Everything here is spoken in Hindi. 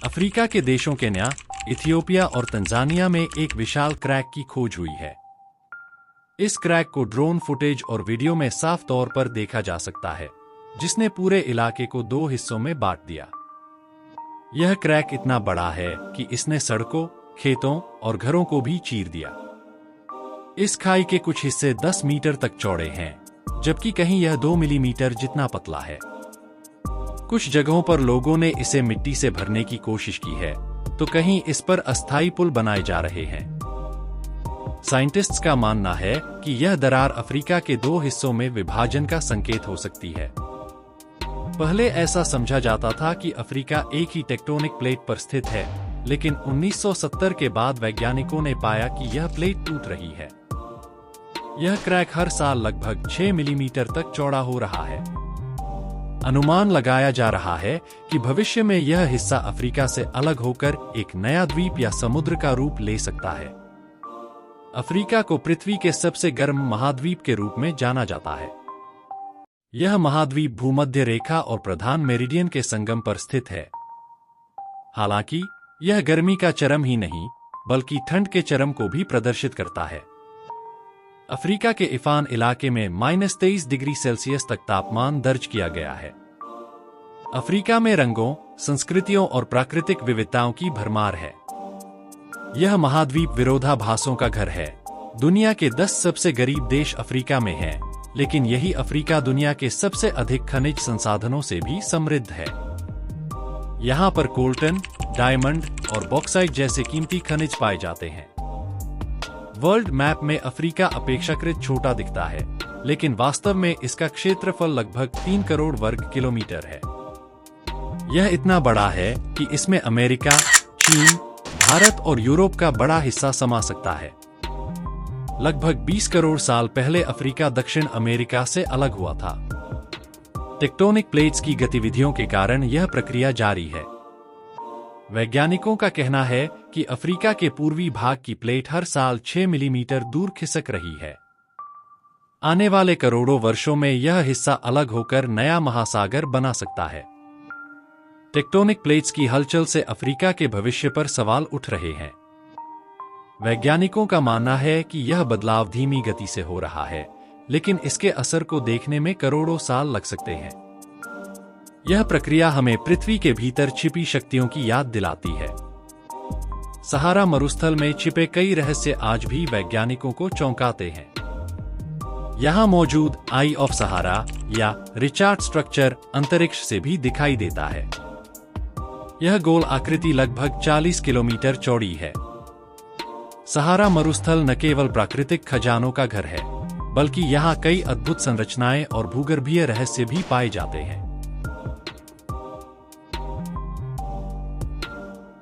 अफ्रीका के देशों केन्या, इथियोपिया और तंजानिया में एक विशाल क्रैक की खोज हुई है। इस क्रैक को ड्रोन फुटेज और वीडियो में साफ तौर पर देखा जा सकता है, जिसने पूरे इलाके को दो हिस्सों में बांट दिया। यह क्रैक इतना बड़ा है कि इसने सड़कों, खेतों और घरों को भी चीर दिया। इस खाई के कुछ हिस्से 10 मीटर तक चौड़े हैं, जबकि कहीं यह 2 मिलीमीटर जितना पतला है। कुछ जगहों पर लोगों ने इसे मिट्टी से भरने की कोशिश की है, तो कहीं इस पर अस्थायी पुल बनाए जा रहे हैं। साइंटिस्ट्स का मानना है कि यह दरार अफ्रीका के दो हिस्सों में विभाजन का संकेत हो सकती है। पहले ऐसा समझा जाता था कि अफ्रीका एक ही टेक्टोनिक प्लेट पर स्थित है, लेकिन 1970 के बाद वैज्ञानिकों ने पाया कि यह प्लेट टूट रही है। यह क्रैक हर साल लगभग 6 मिलीमीटर तक चौड़ा हो रहा है। अनुमान लगाया जा रहा है कि भविष्य में यह हिस्सा अफ्रीका से अलग होकर एक नया द्वीप या समुद्र का रूप ले सकता है। अफ्रीका को पृथ्वी के सबसे गर्म महाद्वीप के रूप में जाना जाता है। यह महाद्वीप भूमध्य रेखा और प्रधान मेरिडियन के संगम पर स्थित है। हालांकि यह गर्मी का चरम ही नहीं, बल्कि ठंड के चरम को भी प्रदर्शित करता है। अफ्रीका के इफान इलाके में -23 डिग्री सेल्सियस तक तापमान दर्ज किया गया है। अफ्रीका में रंगों, संस्कृतियों और प्राकृतिक विविधताओं की भरमार है। यह महाद्वीप विरोधाभासों का घर है। दुनिया के 10 सबसे गरीब देश अफ्रीका में हैं, लेकिन यही अफ्रीका दुनिया के सबसे अधिक खनिज संसाधनों से भी समृद्ध है। यहाँ पर कोल्टन, डायमंड और बॉक्साइट जैसे कीमती खनिज पाए जाते हैं। वर्ल्ड मैप में अफ्रीका अपेक्षाकृत छोटा दिखता है, लेकिन वास्तव में इसका क्षेत्रफल लगभग 3 करोड़ वर्ग किलोमीटर है। यह इतना बड़ा है कि इसमें अमेरिका, चीन, भारत और यूरोप का बड़ा हिस्सा समा सकता है। लगभग 20 करोड़ साल पहले अफ्रीका दक्षिण अमेरिका से अलग हुआ था। टेक्टोनिक प्लेट्स की गतिविधियों के कारण यह प्रक्रिया जारी है। वैज्ञानिकों का कहना है कि अफ्रीका के पूर्वी भाग की प्लेट हर साल 6 मिलीमीटर दूर खिसक रही है। आने वाले करोड़ों वर्षों में यह हिस्सा अलग होकर नया महासागर बना सकता है। टेक्टोनिक प्लेट्स की हलचल से अफ्रीका के भविष्य पर सवाल उठ रहे हैं। वैज्ञानिकों का मानना है कि यह बदलाव धीमी गति से हो रहा है, लेकिन इसके असर को देखने में करोड़ों साल लग सकते हैं। यह प्रक्रिया हमें पृथ्वी के भीतर छिपी शक्तियों की याद दिलाती है। सहारा मरुस्थल में छिपे कई रहस्य आज भी वैज्ञानिकों को चौंकाते हैं। यहाँ मौजूद आई ऑफ सहारा या रिचार्ड स्ट्रक्चर अंतरिक्ष से भी दिखाई देता है। यह गोल आकृति लगभग 40 किलोमीटर चौड़ी है। सहारा मरुस्थल न केवल प्राकृतिक खजानों का घर है, बल्कि यहाँ कई अद्भुत संरचनाएं और भूगर्भीय रहस्य भी पाए जाते हैं।